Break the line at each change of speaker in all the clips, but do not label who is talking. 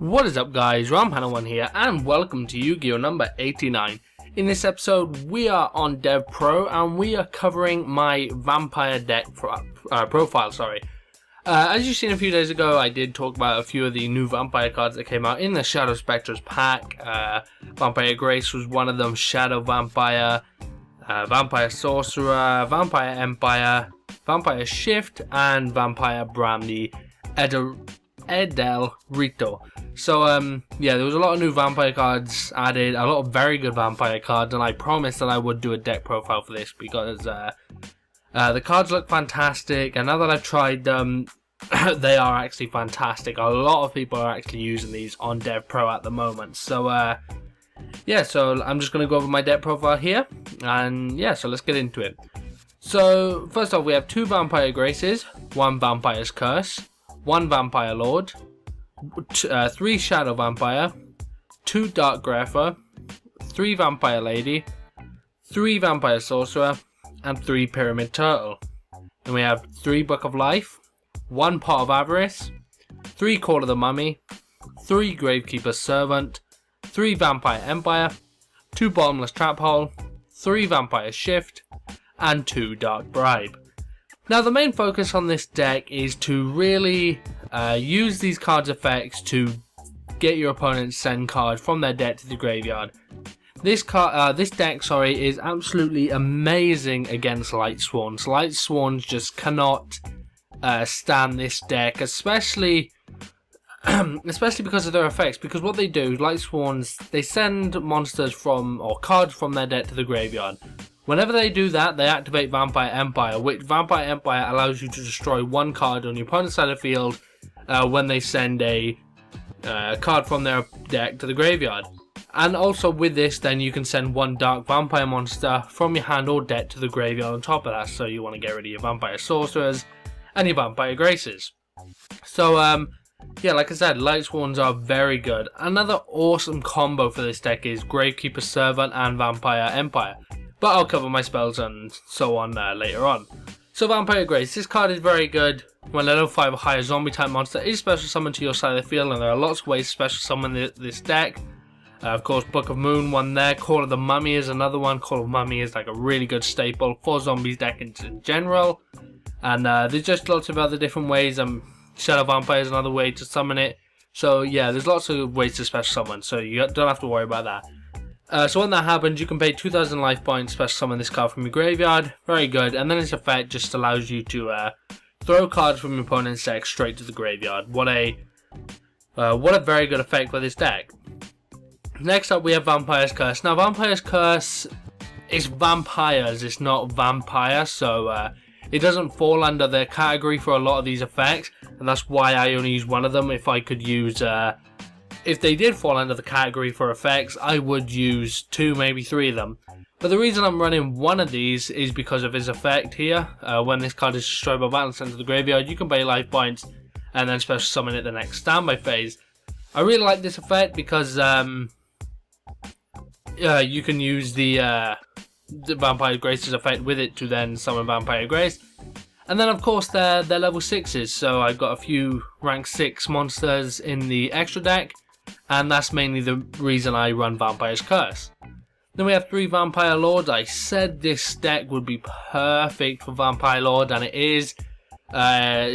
What is up guys, Rampanel1 here and welcome to Yu-Gi-Oh! Number 89. In this episode we are on Dev Pro and we are covering my vampire deck profile. As you've seen a few days ago, I did talk about a few of the new vampire cards that came out in the Shadow Spectres pack. Vampire Grace was one of them, Shadow Vampire, Vampire Sorcerer, Vampire Empire, Vampire Shift and Vampire Brandy Edel Rito. So yeah, there was a lot of new vampire cards added, a lot of very good vampire cards, and I promised that I would do a deck profile for this because the cards look fantastic, and now that I've tried them, they are actually fantastic. A lot of people are actually using these on Dev Pro at the moment. So yeah, so I'm just going to go over my deck profile here, and yeah, so let's get into it. So first off, we have 2 Vampire Graces, 1 Vampire's Curse, 1 Vampire Lord, 3 Shadow Vampire, 2 Dark Grapher, 3 Vampire Lady, 3 Vampire Sorcerer, and 3 Pyramid Turtle. Then we have 3 Book of Life, 1 Pot of Avarice, 3 Call of the Mummy, 3 Gravekeeper's Servant, 3 Vampire Empire, 2 Bottomless Trap Hole, 3 Vampire Shift, and 2 Dark Bribe. Now the main focus on this deck is to really use these cards' effects to get your opponent send cards from their deck to the graveyard. This deck is absolutely amazing against Light Swans. Light Swans just cannot stand this deck, especially because of their effects. Because what they do, Light Swans, they send monsters or cards from their deck to the graveyard. Whenever they do that, they activate Vampire Empire, which Vampire Empire allows you to destroy 1 card on your opponent's side of the field when they send a card from their deck to the graveyard. And also with this, then you can send 1 Dark Vampire monster from your hand or deck to the graveyard on top of that, so you want to get rid of your Vampire Sorcerers and your Vampire Graces. So yeah, like I said, Light Swans are very good. Another awesome combo for this deck is Gravekeeper's Servant and Vampire Empire, but I'll cover my spells and so on later on. So Vampire Grace, this card is very good. When level 5 or higher zombie type monster is special summoned to your side of the field, and there are lots of ways to special summon this deck. Of course, Book of Moon, one there. Call of the Mummy is another one. Call of Mummy is like a really good staple for zombies deck in general. And there's just lots of other different ways. Shadow Vampire is another way to summon it. So yeah, there's lots of ways to special summon, so you don't have to worry about that. So when that happens, you can pay 2,000 life points, special summon this card from your graveyard. Very good. And then its effect just allows you to throw cards from your opponent's deck straight to the graveyard. What a very good effect for this deck. Next up, we have Vampire's Curse. Now, Vampire's Curse is vampires, it's not vampire, so it doesn't fall under their category for a lot of these effects, and that's why I only use one of them. If I could use if they did fall under the category for effects, I would use 2, maybe 3 of them. But the reason I'm running one of these is because of his effect here. When this card is destroyed by battle and sent to the graveyard, you can pay life points and then special summon it the next standby phase. I really like this effect because you can use the Vampire Grace's effect with it to then summon Vampire Grace. And then of course they're level 6s, so I've got a few rank 6 monsters in the extra deck, and that's mainly the reason I run Vampire's Curse. Then we have 3 Vampire Lords. I said this deck would be perfect for Vampire Lord, and it is.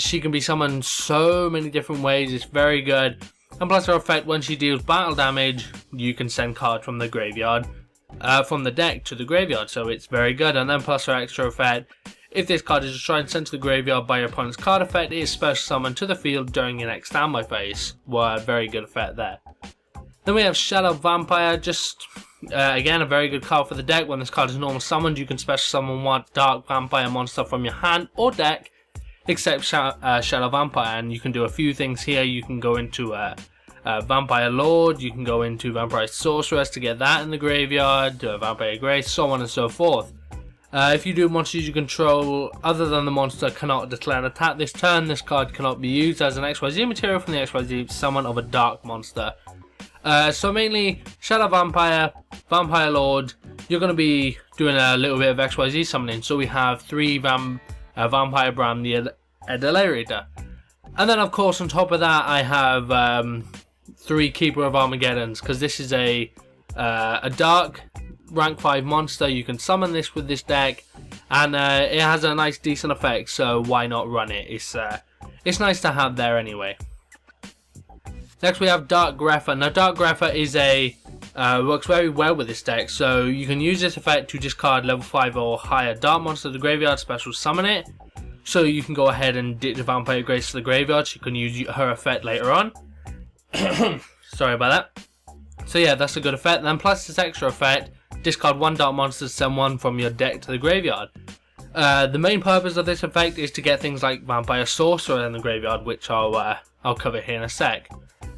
She can be summoned so many different ways, it's very good. And plus her effect, when she deals battle damage, you can send cards from the graveyard, from the deck to the graveyard, so it's very good. And then plus her extra effect, if this card is destroyed and sent to the graveyard by your opponent's card effect, it is special summoned to the field during your next standby phase. Well, very good effect there. Then we have Shadow Vampire, just again a very good card for the deck. When this card is normal summoned, you can special summon 1 Dark Vampire monster from your hand or deck, except Shadow Vampire, and you can do a few things here. You can go into Vampire Lord, you can go into Vampire Sorceress to get that in the graveyard, Vampire Grace, so on and so forth. If you do monsters you control other than the monster cannot declare an attack this turn, this card cannot be used as an XYZ material from the XYZ summon of a dark monster. So mainly Shadow Vampire, Vampire Lord, you're going to be doing a little bit of XYZ summoning. So we have 3 Vampire Brandy Edel Rito. And then of course on top of that I have 3 Keeper of Armageddons, because this is a dark rank 5 monster. You can summon this with this deck, and it has a nice decent effect, so why not run it? It's nice to have there anyway. Next we have Dark Grepher. Now Dark Grepher is works very well with this deck, so you can use this effect to discard level 5 or higher dark monster to the graveyard, special summon it, so you can go ahead and ditch Vampire Grace to the graveyard, so you can use her effect later on. Sorry about that. So yeah, that's a good effect. Then plus this extra effect, discard 1 dark monster, send 1 from your deck to the graveyard. The main purpose of this effect is to get things like Vampire Sorcerer in the graveyard, which I'll cover here in a sec.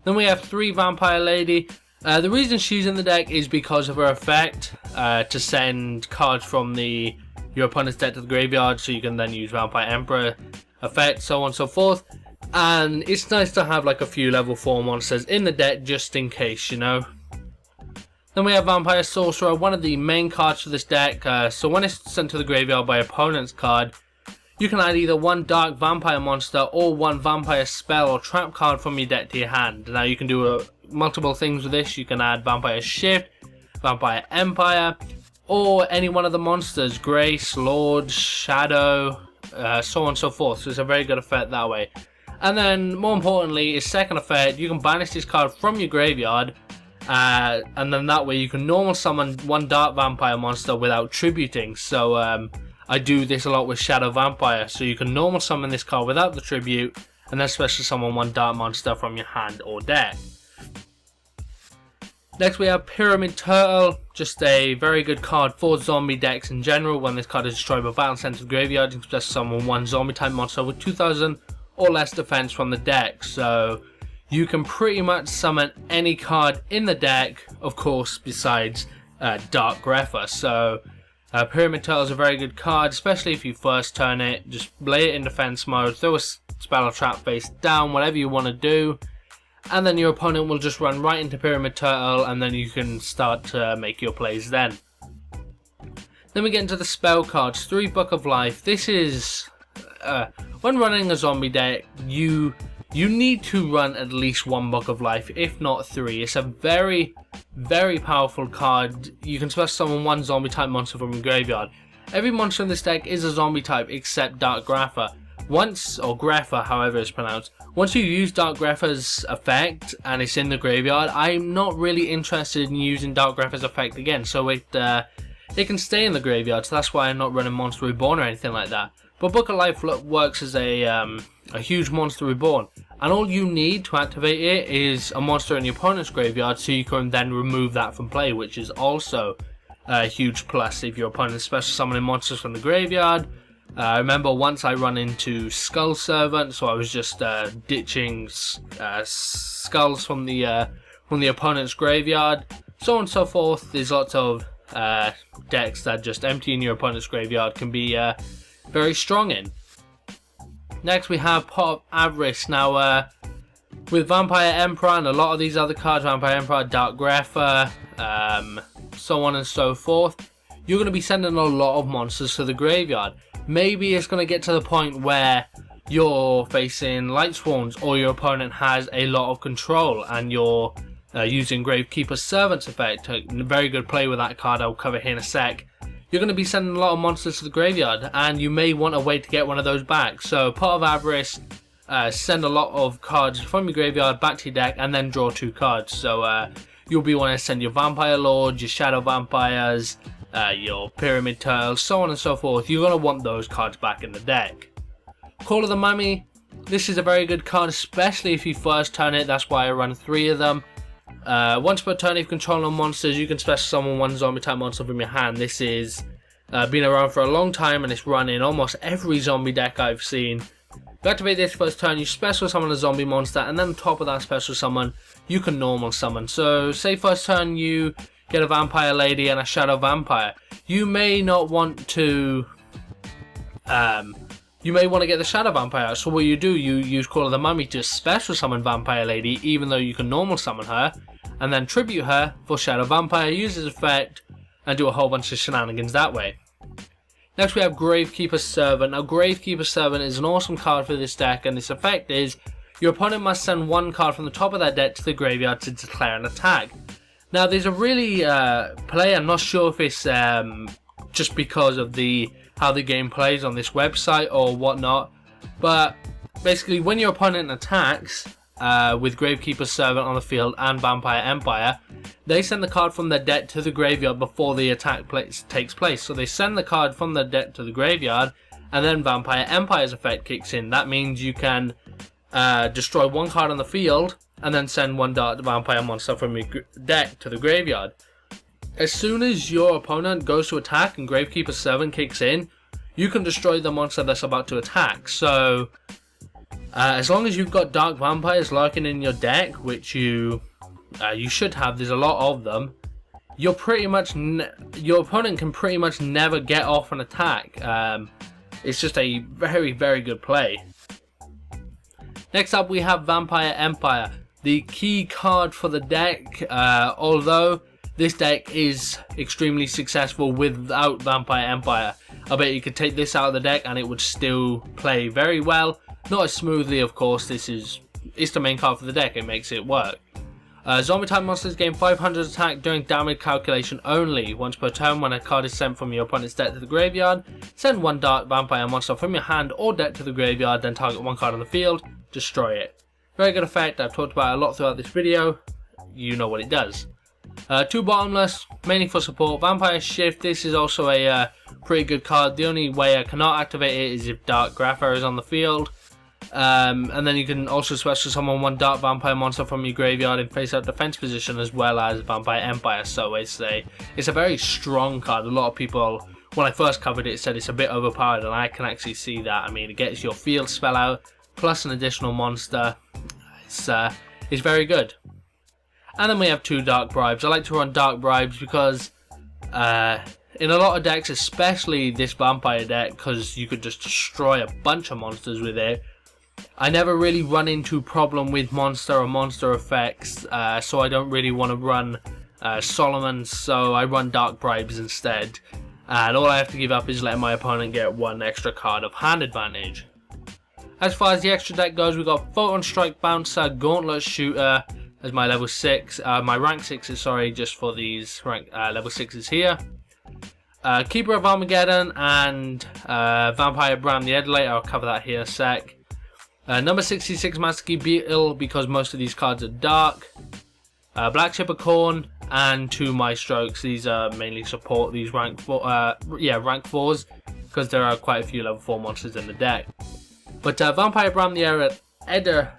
Then we have 3 Vampire Lady. The reason she's in the deck is because of her effect to send cards from your opponent's deck to the graveyard, so you can then use Vampire Emperor effect, so on and so forth. And it's nice to have like a few level 4 monsters in the deck just in case, you know. Then we have Vampire Sorcerer, one of the main cards for this deck. So when it's sent to the graveyard by opponent's card, you can add either 1 dark vampire monster or 1 vampire spell or trap card from your deck to your hand. Now you can do multiple things with this. You can add Vampire Shift, Vampire Empire, or any one of the monsters, Grace, Lord, Shadow, so on and so forth. So it's a very good effect that way. And then more importantly, its second effect, you can banish this card from your graveyard, and then that way you can normal summon 1 dark vampire monster without tributing. So I do this a lot with Shadow Vampire, so you can normal summon this card without the tribute, and then special summon 1 dark monster from your hand or deck. Next we have Pyramid Turtle, just a very good card for zombie decks in general. When this card is destroyed by battle sent to the graveyard, you can special summon 1 zombie type monster with 2000 or less defense from the deck. So you can pretty much summon any card in the deck, of course, besides Dark Grepher. So Pyramid Turtle is a very good card, especially if you first turn it. Just lay it in defense mode, throw a spell or trap face down, whatever you want to do, and then your opponent will just run right into Pyramid Turtle, and then you can start to make your plays then. Then we get into the spell cards. 3 Book of Life. This is when running a zombie deck, you need to run at least 1 Book of Life, if not 3. It's a very, very powerful card. You can special summon 1 zombie type monster from your graveyard. Every monster in this deck is a zombie type except Dark Grepher. Once, or Grepher, however it's pronounced, once you use Dark Grepher's effect and it's in the graveyard, I'm not really interested in using Dark Grepher's effect again, so it can stay in the graveyard, so that's why I'm not running Monster Reborn or anything like that. But Book of Life works as a huge Monster Reborn, and all you need to activate it is a monster in your opponent's graveyard, so you can then remove that from play, which is also a huge plus if your opponent is special summoning monsters from the graveyard. I remember once I run into Skull Servant, so I was just ditching skulls from the opponent's graveyard, so on and so forth. There's lots of decks that just emptying your opponent's graveyard can be very strong in. Next we have Pot of Avarice. Now with Vampire Emperor and a lot of these other cards, Vampire Emperor, Dark Grepher, so on and so forth, you're going to be sending a lot of monsters to the graveyard. Maybe it's going to get to the point where you're facing Light Swarms, or your opponent has a lot of control and you're using Gravekeeper's Servant's effect. A very good play with that card, I'll cover here in a sec. You're going to be sending a lot of monsters to the graveyard, and you may want a way to get one of those back. So Pot of Avarice, send a lot of cards from your graveyard back to your deck, and then draw 2 cards. So you'll be wanting to send your Vampire Lords, your Shadow Vampires, your Pyramid Turtles, so on and so forth. You're going to want those cards back in the deck. Call of the Mummy. This is a very good card, especially if you first turn it. That's why I run 3 of them. Once per turn, if you control monsters, you can special summon 1 zombie type monster from your hand. This is been around for a long time, and it's run in almost every zombie deck I've seen. You activate this first turn, you special summon a zombie monster, and then on top of that special summon, you can normal summon. So say first turn you get a Vampire Lady and a Shadow Vampire. You may not want to you may want to get the Shadow Vampire, so what you do, you use Call of the Mummy to special summon Vampire Lady, even though you can normal summon her, and then tribute her for Shadow Vampire, use his effect, and do a whole bunch of shenanigans that way. Next we have Gravekeeper's Servant. Now Gravekeeper's Servant is an awesome card for this deck, and its effect is, your opponent must send one card from the top of their deck to the graveyard to declare an attack. Now there's a really play, I'm not sure if it's just because of how the game plays on this website or whatnot, but basically when your opponent attacks with Gravekeeper's Servant on the field and Vampire Empire, they send the card from their deck to the graveyard before the attack takes place. So they send the card from their deck to the graveyard, and then Vampire Empire's effect kicks in. That means you can destroy one card on the field and then send one Dark Vampire monster from your deck to the graveyard. As soon as your opponent goes to attack and Gravekeeper's Servant kicks in, you can destroy the monster that's about to attack. So as long as you've got Dark Vampires lurking in your deck, which you should have, there's a lot of them, your opponent can pretty much never get off an attack. It's just a very, very good play. Next up we have Vampire Empire, the key card for the deck, although this deck is extremely successful without Vampire Empire. I bet you could take this out of the deck and it would still play very well. Not as smoothly, of course. It's the main card for the deck, it makes it work. Zombie type monsters gain 500 attack during damage calculation only. Once per turn, when a card is sent from your opponent's deck to the graveyard, send one Dark Vampire monster from your hand or deck to the graveyard, then target one card on the field, destroy it. Very good effect, I've talked about it a lot throughout this video. You know what it does. 2 bottomless, mainly for support. Vampire Shift, this is also a pretty good card. The only way I cannot activate it is if Dark Grapher is on the field. And then you can also special summon one Dark Vampire monster from your graveyard in face-up defense position, as well as Vampire Empire. So it's a very strong card. A lot of people, when I first covered it, said it's a bit overpowered, and I can actually see that. I mean, it gets your field spell out plus an additional monster. It's very good. And then we have 2 Dark Bribes. I like to run Dark Bribes because in a lot of decks, especially this Vampire deck, because you could just destroy a bunch of monsters with it, I never really run into problem with monster or monster effects, so I don't really want to run Solomon, so I run Dark Bribes instead. And all I have to give up is letting my opponent get 1 extra card of hand advantage. As far as the extra deck goes, we've got Photon Strike Bouncer, Gauntlet Shooter as my level 6, my rank 6s, sorry, just for these level 6s here. Keeper of Armageddon and Vampire Bram the Edilator, I'll cover that here in a sec. Number 66 Master Key Beetle, because most of these cards are dark. Black Shipper Corn and 2 Maelstrokes. These are mainly support these rank 4s, because there are quite a few level 4 monsters in the deck. But Vampire Bram the Edilator,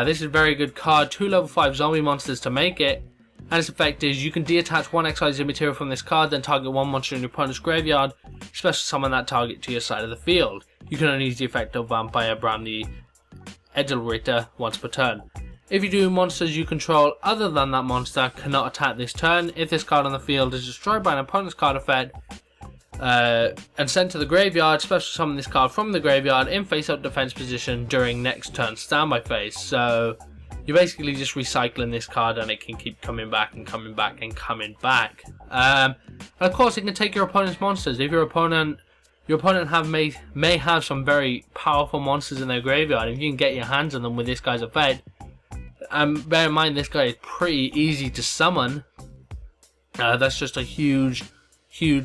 this is a very good card. 2 level 5 zombie monsters to make it. And its effect is you can detach 1 exiled material from this card, then target 1 monster in your opponent's graveyard, special summon that target to your side of the field. You can only use the effect of Vampire Bram the Edilator once per turn. If you do, monsters you control other than that monster cannot attack this turn. If this card on the field is destroyed by an opponent's card effect and sent to the graveyard, special summon this card from the graveyard in face-up defense position during next turn standby phase. So you're basically just recycling this card, and it can keep coming back and coming back and coming back. And of course, it can take your opponent's monsters. If your opponent may have some very powerful monsters in their graveyard, if you can get your hands on them with this guy's effect, bear in mind this guy is pretty easy to summon. That's just a huge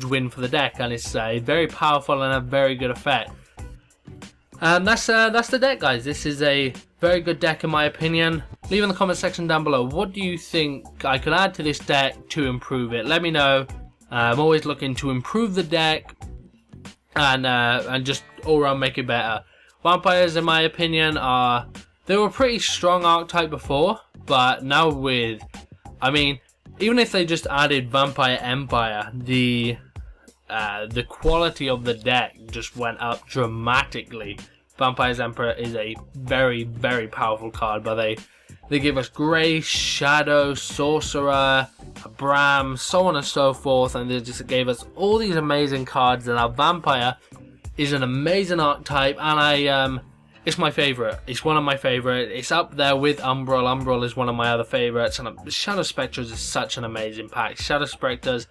win for the deck, and it's very powerful and a very good effect. And that's the deck, guys. This is a very good deck in my opinion. Leave in the comment section down below, what do you think I could add to this deck to improve it? Let me know. I'm always looking to improve the deck and just all around make it better. Vampires, in my opinion, they were a pretty strong archetype before, but now with, I mean, even if they just added Vampire Empire, the quality of the deck just went up dramatically. Vampire's Emperor is a very, very powerful card, but they give us Grey, Shadow, Sorcerer, Bram, so on and so forth, and they just gave us all these amazing cards. And our Vampire is an amazing archetype, and it's my favourite. It's one of my favourite. It's up there with Umbral. Umbral is one of my other favourites, and Shadow Spectres is such an amazing pack. Shadow Spectres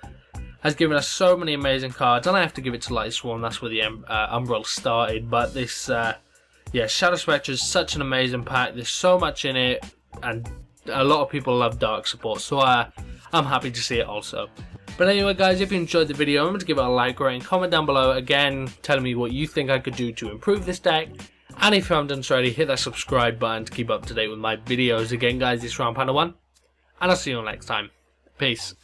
has given us so many amazing cards, and I have to give it to Light Swarm. That's where the Umbral started, but this yeah, Shadow Spectre is such an amazing pack. There's so much in it, and a lot of people love Dark support, so I'm happy to see it also. But anyway guys, if you enjoyed the video, remember to give it a like, rate and comment down below, again telling me what you think I could do to improve this deck. And if you haven't done so already, hit that subscribe button to keep up to date with my videos. Again guys, this is Round Panda 1, and I'll see you all next time. Peace.